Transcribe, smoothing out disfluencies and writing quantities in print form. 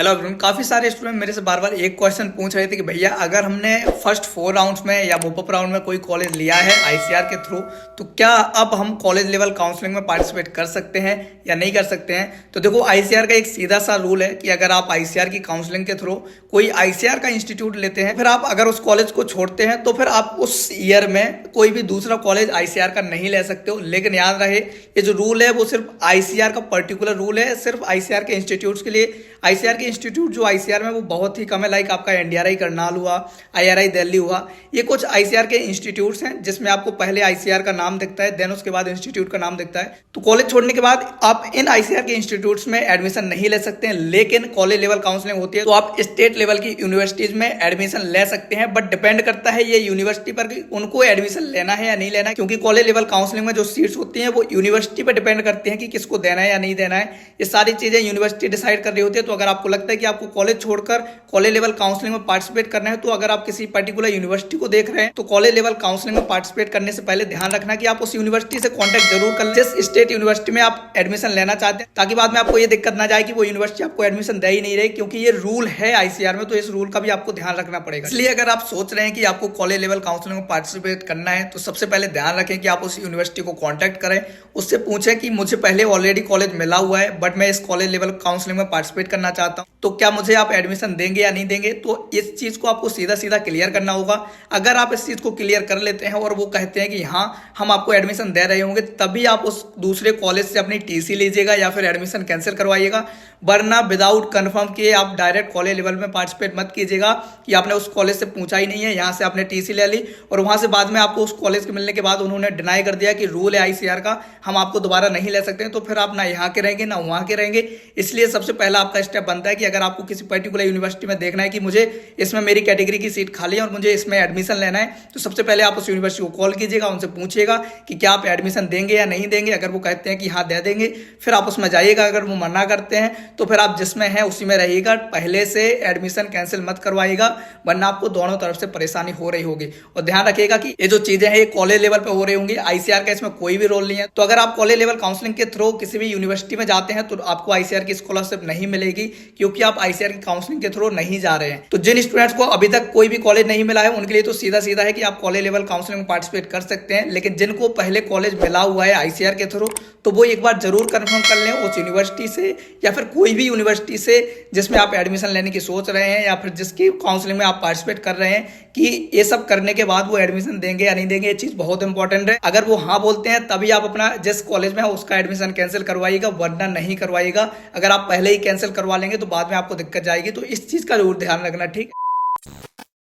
Hello everyone. काफ़ी सारे student मेरे से बार बार एक क्वेश्चन पूछ रहे थे कि भैया अगर हमने फर्स्ट 4 राउंड्स में या मूव राउंड में कोई कॉलेज लिया है आईसीआर के थ्रू, तो क्या अब हम कॉलेज लेवल काउंसलिंग में पार्टिसिपेट कर सकते हैं या नहीं कर सकते हैं। तो देखो, आईसीआर का एक सीधा सा रूल है कि अगर आप आईसीआर की काउंसलिंग के थ्रू कोई आईसीआर का इंस्टीट्यूट लेते हैं, फिर आप अगर उस कॉलेज को छोड़ते हैं तो फिर आप उस ईयर में कोई भी दूसरा कॉलेज आईसीआर का नहीं ले सकते हो। लेकिन याद रहे, ये जो रूल है वो सिर्फ आईसीआर का पर्टिकुलर रूल है, सिर्फ आईसीआर के इंस्टीट्यूट्स के लिए। आईसीआर के इंस्टीट्यूट जो आईसीआर में वो बहुत ही कम है, लाइक आपका एनडीआरआई करनाल हुआ, आईआरआई दिल्ली हुआ, ये कुछ आईसीआर के इंस्टीट्यूट्स हैं जिसमें आपको पहले आईसीआर का नाम दिखता है, देन उसके बाद इंस्टीट्यूट का नाम दिखता है। तो कॉलेज छोड़ने के बाद आप इन आईसीआर के इंस्टीट्यूट्स में एडमिशन नहीं ले सकते हैं, लेकिन कॉलेज लेवल काउंसलिंग होती है तो आप स्टेट लेवल की यूनिवर्सिटीज में एडमिशन ले सकते हैं। बट डिपेंड करता है ये यूनिवर्सिटी पर कि उनको एडमिशन लेना है या नहीं लेना है, क्योंकि कॉलेज लेवल काउंसलिंग में जो सीट्स होती हैं वो यूनिवर्सिटी पर डिपेंड करती हैं कि किसको देना है या नहीं देना है। ये सारी चीजें यूनिवर्सिटी डिसाइड कर रही होती है। तो अगर आपको लगता है कि आपको कॉलेज छोड़कर कॉलेज लेवल काउंसलिंग में पार्टिसिपेट करना है, तो अगर आप किसी पर्टिकुलर यूनिवर्सिटी को देख रहे हैं तो कॉलेज लेवल काउंसलिंग में पार्टिसिपेट करने से पहले ध्यान रखना कि आप उस यूनिवर्सिटी से कांटेक्ट जरूर कर लें जिस स्टेट यूनिवर्सिटी में आप एडमिशन लेना चाहते हैं, ताकि बाद में आपको ये दिक्कत ना जाए कि वो यूनिवर्सिटी आपको एडमिशन दे ही नहीं रही, क्योंकि ये रूल है आईसीआर में। तो इस रूल का भी आपको ध्यान रखना पड़ेगा। इसलिए अगर आप सोच रहे हैं कि आपको कॉलेज लेवल काउंसलिंग में पार्टिसिपेट करना है, तो सबसे पहले ध्यान रखें कि आप उस यूनिवर्सिटी को कॉन्टैक्ट करें, उससे पूछें कि मुझे पहले ऑलरेडी कॉलेज मिला हुआ है बट मैं इस कॉलेज लेवल काउंसलिंग में पार्टिसिपेट करना चाहता हूँ, तो क्या मुझे आप एडमिशन देंगे या नहीं देंगे। तो इस चीज को आपको सीधा सीधा क्लियर करना होगा। अगर आप इस चीज को क्लियर कर लेते हैं और वो कहते हैं कि हाँ हम आपको एडमिशन दे रहे होंगे, तभी आप उस दूसरे कॉलेज से अपनी टीसी लीजिएगा या फिर एडमिशन कैंसिल करवाइएगा। वरना विदाउट कंफर्म किए आप डायरेक्ट कॉलेज लेवल में पार्टिसिपेट मत कीजिएगा कि आपने उस कॉलेज से पूछा ही नहीं है, यहाँ से आपने टीसी ले ली और वहां से बाद में आपको उस कॉलेज के मिलने के बाद उन्होंने डिनाई कर दिया कि रूल है आईसीआर का, हम आपको दोबारा नहीं ले सकते हैं। तो फिर आप ना यहाँ के रहेंगे ना वहाँ के रहेंगे। इसलिए सबसे पहला आपका स्टेप बनता है कि अगर आपको किसी पर्टिकुलर यूनिवर्सिटी में देखना है कि मुझे इसमें मेरी कैटेगरी की सीट खाली है और मुझे इसमें एडमिशन लेना है, तो सबसे पहले आप उस यूनिवर्सिटी को कॉल कीजिएगा, उनसे पूछिएगा कि क्या आप एडमिशन देंगे या नहीं देंगे। अगर वो कहते हैं कि हाँ दे देंगे, फिर आप उसमें जाइएगा। अगर वो मना करते हैं तो फिर आप जिसमें है उसी में रहिएगा, पहले से एडमिशन कैंसिल मत करवाइएगा, वरना आपको दोनों तरफ से परेशानी हो रही होगी। और ध्यान रखिएगा कि ये जो चीजें हैं ये कॉलेज लेवल पे हो रही होंगी, आईसीआर का इसमें कोई भी रोल नहीं है। तो अगर आप कॉलेज लेवल काउंसलिंग के थ्रू किसी भी यूनिवर्सिटी में जाते हैं तो आपको आईसीआर की स्कॉलरशिप नहीं मिलेगी, क्योंकि आप आईसीआर की काउंसलिंग के थ्रू नहीं जा रहे हैं। तो जिन स्टूडेंट्स को अभी तक कोई भी कॉलेज नहीं मिला है उनके लिए तो सीधा सीधा है कि आप कॉलेज लेवल काउंसलिंग में पार्टिसिपेट कर सकते हैं। लेकिन जिनको पहले कॉलेज मिला हुआ है आईसीआर के थ्रू, तो वो एक बार जरूर कंफर्म कर लें उस यूनिवर्सिटी से या फिर कोई भी यूनिवर्सिटी से जिसमें आप एडमिशन लेने की सोच रहे हैं या फिर जिसकी काउंसलिंग में आप पार्टिसिपेट कर रहे हैं, कि ये सब करने के बाद वो एडमिशन देंगे या नहीं देंगे। ये चीज बहुत इंपॉर्टेंट है। अगर वो हाँ बोलते हैं तभी आप अपना जिस कॉलेज में है उसका एडमिशन कैंसिल करवाइएगा, वरना नहीं करवाइएगा। अगर आप पहले ही कैंसिल करवा लेंगे तो बाद में आपको दिक्कत जाएगी। तो इस चीज का जरूर ध्यान रखना, ठीक है।